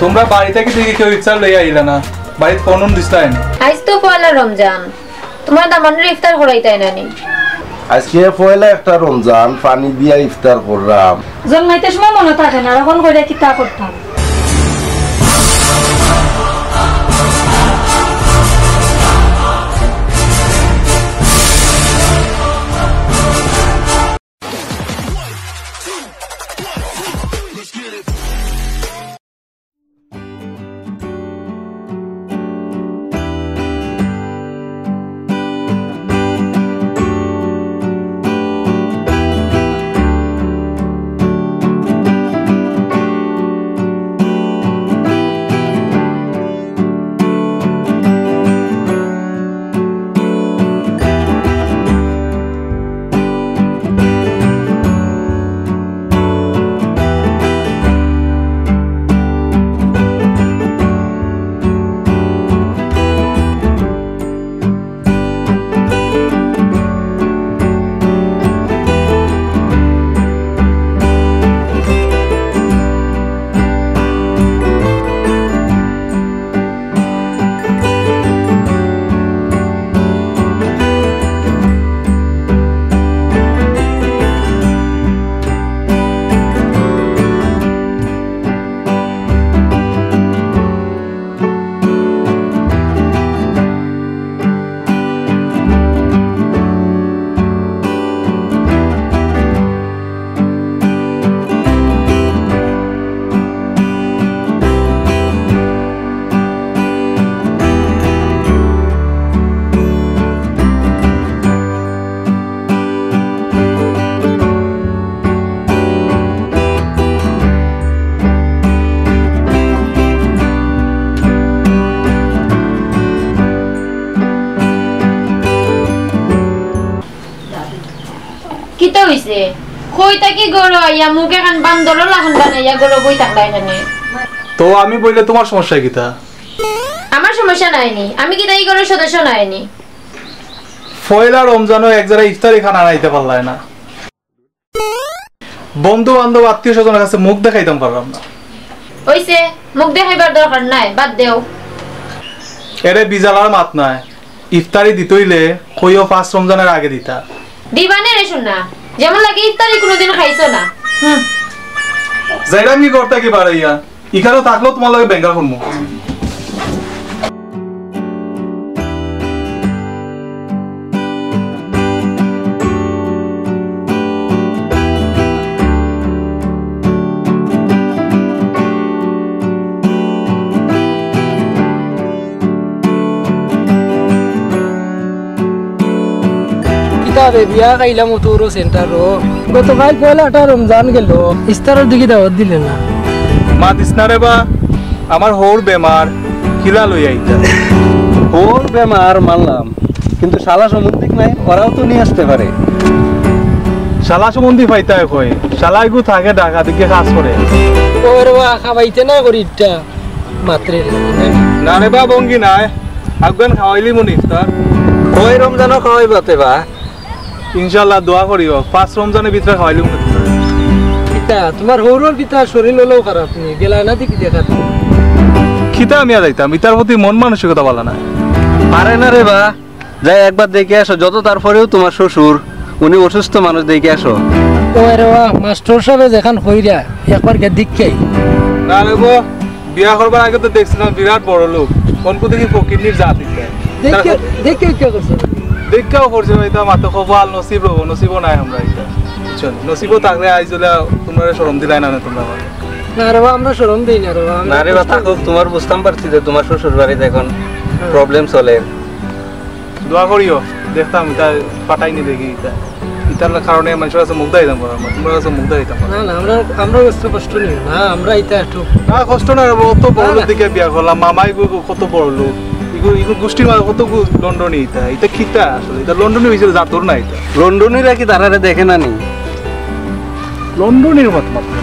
তোমরা বাড়ি থেকে দেখি কেউ ইফতার লই আইলা না, বাড়িতে ফোন দিছলাই না। আজ তো পয়লা রমজান, তোমার দামানের ইফতার করাইতাই নানি। আজকে পয়লা একটা রমজান, পানি দিয়া ইফতার করলাম। জন্মাইতে সময় মনে থাকে না, এখন কইরা কি তা করতাম। কিতা হইছে? কইতা কি গরো আইয়া মুখে খান বান্দরও লাখান বানাইয়া গরো বই থাকলাই এখানে। তো আমি বললে তোমার সমস্যা কিতা? আমার সমস্যা নাইনি, আমি কি তাই গরো সদস্য নাইনি। পয়লা রমজানও এক জায়গায় ইফতারি খানা আনাইতে পারলাই না, বন্ধু বান্ধব আত্মীয় স্বজনের কাছে মুখ দেখাইতাম পারলাম না। হইছে, মুখ দেখাইবার দরকার নাই, বাদ দেও। এরে বিজালার মাত নাই, ইফতারি দিতইলে কইও 5 রমজানের আগে দিতা। দিবানে রে শুনা, যেমন লাগে ইফতারি কোনোদিন খাইছো না। যাইরা কি করতে কি বাড়াইয়া ইখানে থাকলেও তোমার লগে বেঙ্গা করবো। বিয়া খাইলাম তোর সেন্টারও গতকাল পয়লাটা রমজান গেল, ইস্তারের দিকে দাওয়াত দিলে না। মা দিস না রে বা, আমার হোর বেমার, খিলা লই আইতা। হোর বেমার মানলাম, কিন্তু শালা সম্বন্ধিক নাই, ওরাও তো নিয়ে আসতে পারে। শালা সম্বন্ধী পাইতায় কই, শালা এগু থাকে ঢাকা দিকে কাজ করে। ওর বা খাওয়াইতে না করিটা মাত্রে না রে বা বঙ্গি নাই, আগুন খাওয়াইলি মন ইফতার। ওই রমজানও খাওয়াইবাতে বা ইনশাআল্লাহ দোয়া করিও, 5 রমজানের ভিতরে খাওয়াইলি মন। কিতা তোমার হৌরর কিতা শরীর হলেও খারাপ, তুমি গেলা না দেখি দেখা তুমি খিতা আমি যাইতাম, ইতার প্রতি মন মানসিকতা বলা না। পারে না রে বা, যাই একবার দেখে আসো। যত তারপরেও তোমার শ্বশুর, উনি অসুস্থ মানুষ, দেখে আসো। ওরে বা মাস্টার সাহেব যেখান হইরা একবার গে দিককেই না রে বো, বিয়া করবার আগে তো দেখছিলাম বিরাট বড় লোক, কোনকু দেখি ফকিরনির জাত দিতে। দেখে দেখে কি করছ? দেখাও করছে এটা মাত্র কপাল নসিব রব, নসিবও নাই আমরা এটা। বুঝছেন, নসিবও থাকলে আইজলে তোমরা শরম দিলাই না তোমরা। না রে বা, আমরা শরম দেই না রে বা। না রে বা থাকুক, তোমার বুঝতাম পারছি যে তোমার শ্বশুর বাড়িতে এখন প্রবলেম চলে। দোয়া করিও, দেখতাম এটা পাঠাইনি দেখি এটা ইতার কারণে মানুষের কাছে মুখ দাইতাম পারলাম না, তোমরা কাছে মুখ দাইতাম না না, আমরা কষ্ট নেই না, আমরা এটা একটু না কষ্ট না। অত বড় লোক দিকে বিয়া করলাম, মামাই কত বড় লোক, ইগো গোষ্ঠীর মাঝে কত লন্ডনে এটা এটা খিতা আসলে, এটা লন্ডনে হয়েছে জাতর না। এটা লন্ডনীরা কি তারারে দেখে না নি? লন্ডনের মত মাত্র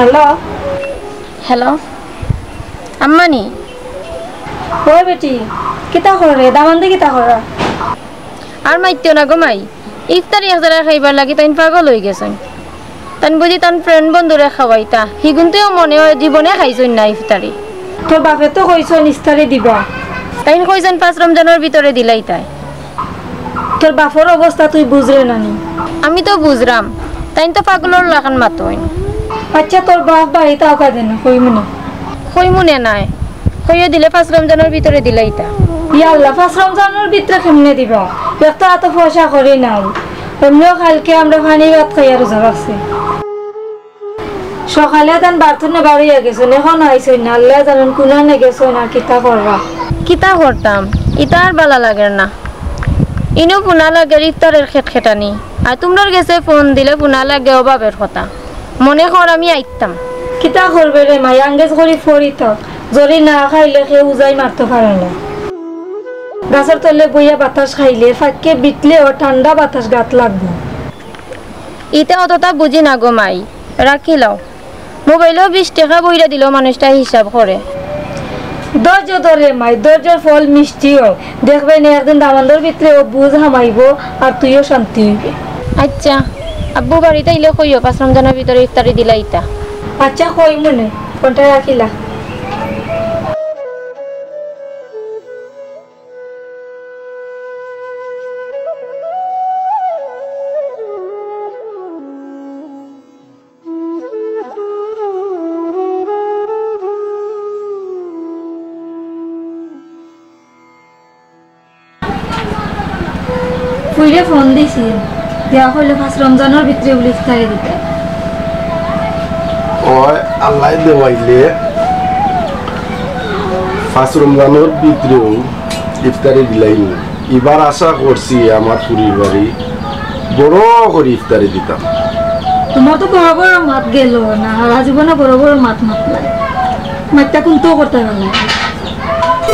হ্যালো হ্যালো আম্মানি ওই বেটি কিতা করে দামান দিয়ে কিতা করা আর মাইতেও না গো মাই ইফতারি হাজারা খাইবার লাগি তাই পাগল হয়ে গেছেন তান বুঝি তান ফ্রেন্ড বন্ধুরা খাওয়াইতা হিগুনতেও মনে হয় জীবনে খাইছেন না ইফতারি তোর বাপে তো কইছ নিস্তারে দিবা তাই কইছেন 5 রমজানের ভিতরে দিলাই তাই তোর বাপর অবস্থা তুই বুঝরে নানি আমি তো বুঝরাম তাই তো পাগলর লাখান মাতইন আচ্ছা তোর বাপ বাড়িতে আওকা দেন কই মনে কই মনে নাই কইও দিলে 5 রমজানের ভিতরে দিলাই তা ইয়া আল্লাহ 5 রমজানের ভিতরে কেমনে দিবা একটা এত পয়সা করি নাই এমনিও কালকে আমরা পানি ভাত খাই আর রোজা রাখছি সকালে তান বার্থনে বাড়িয়ে গেছেন এখন আইসই না আল্লাহ জানেন কোনানে গেছেন আর কিতা করবা কিতা করতাম ইতা আর বালা লাগে না ইনো পুনা লাগে ইফতারের খেটখেটানি আর তোমরার গেছে ফোন দিলে পুনা লাগে অভাবের কথা মনে কর আমি আইতাম কিতা করবে রে মাই আঙ্গেজ করি ফরি তো যদি না খাইলে কেউ উজাই মারতে পারে না গাছের তলে বইয়া বাতাস খাইলে ফাঁকে বিটলেও ঠান্ডা বাতাস গাত লাগবে ইতে অতটা বুঝি না গো মাই রাখি লও মোবাইলেও 20 টাকা বইরা দিল মানুষটা হিসাব করে ধৈর্য ধরে মাই ধৈর্যের ফল মিষ্টি হয় দেখবেন একদিন দামানদের ভিতরে ও বুঝ হামাইব আর তুইও শান্তি হইবে আচ্ছা আব্বু বাড়িতে ইলে কইও 5 রমজানের ভিতরে ইফতারি দিলাই তা আচ্ছা কই মনে কোনটা রাখিলা ফুইরে ফোন দিছি দেওয়া হইলে 5 রমজানের ভিতরে বলে ইফতারি দিতে ওই আল্লাহ দেওয়াইলে 5 রমজানের ভিতরেও ইফতারি দিলাই এবার আশা করছি আমার পরিবারে বড় করে ইফতারি দিতাম তোমার তো বড় বড় মাত গেল না সারা জীবনে বড় বড় মাত মাতলাই মাতটা কোনটাও করতে পারলাম না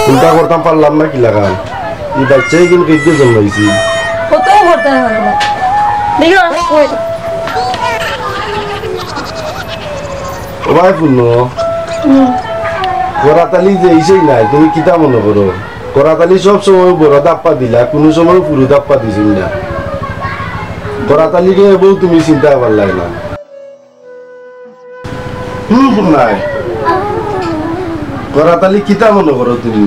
চিন্তা করতাম পারলাম না কি লাগান এই বাচ্চাই কিন্তু কেটে জন্মাইছি কতও করতে পারলাম দেখো ওই ভাই পূর্ণ করাতালি যে ইসেই নাই তুমি কিতা মনে করো করাতালি সব সময় বড় দাপ্পা দিলা কোনো সময় পুরো দাপ্পা দিছিল না করাতালিকে বউ তুমি চিন্তা করলাই না নাই করাতালি কিতা মনে করো তুমি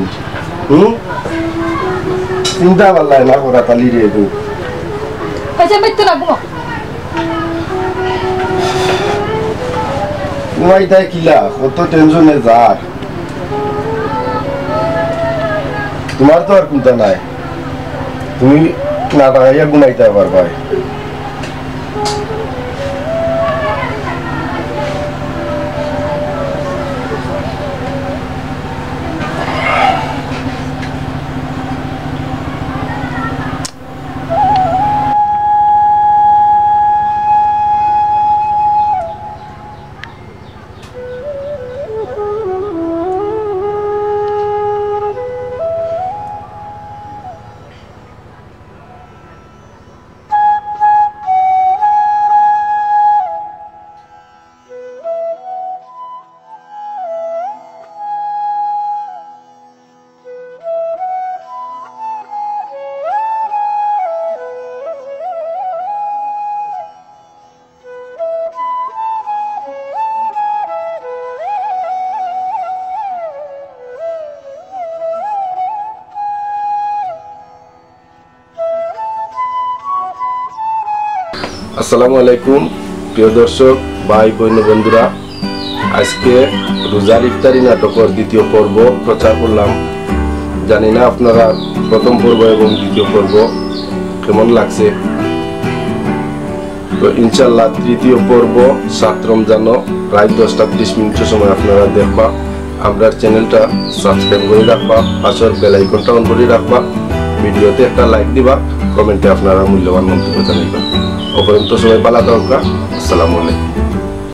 চিন্তা করলাই না করাতালি রে বউ আচ্ছা মিথ্যে লাগবো ঘুমাইতাই কিলা কত টেনশনে যার তোমার তো আর চিন্তা নাই তুমি না টাকাইয়া ঘুমাইতে পারবা আসসালামু আলাইকুম প্রিয় দর্শক ভাই বোন বন্ধুরা আজকে রোজার ইফতারি নাটকের দ্বিতীয় পর্ব প্রচার করলাম জানি না আপনারা প্রথম পর্ব এবং দ্বিতীয় পর্ব কেমন লাগছে তো ইনশাআল্লাহ তৃতীয় পর্ব 7 রমজান প্রায় 10:30 সময় আপনারা দেখবা আমার চ্যানেলটা সাবস্ক্রাইব করে রাখবা পাশের বেল আইকনটা অন করে রাখবা ভিডিওতে একটা লাইক দিবা কমেন্টে আপনারা মূল্যবান মন্তব্য জানাইবা অপরন্ত সবাই ভালো থাকুন আসসালামু আলাইকুম।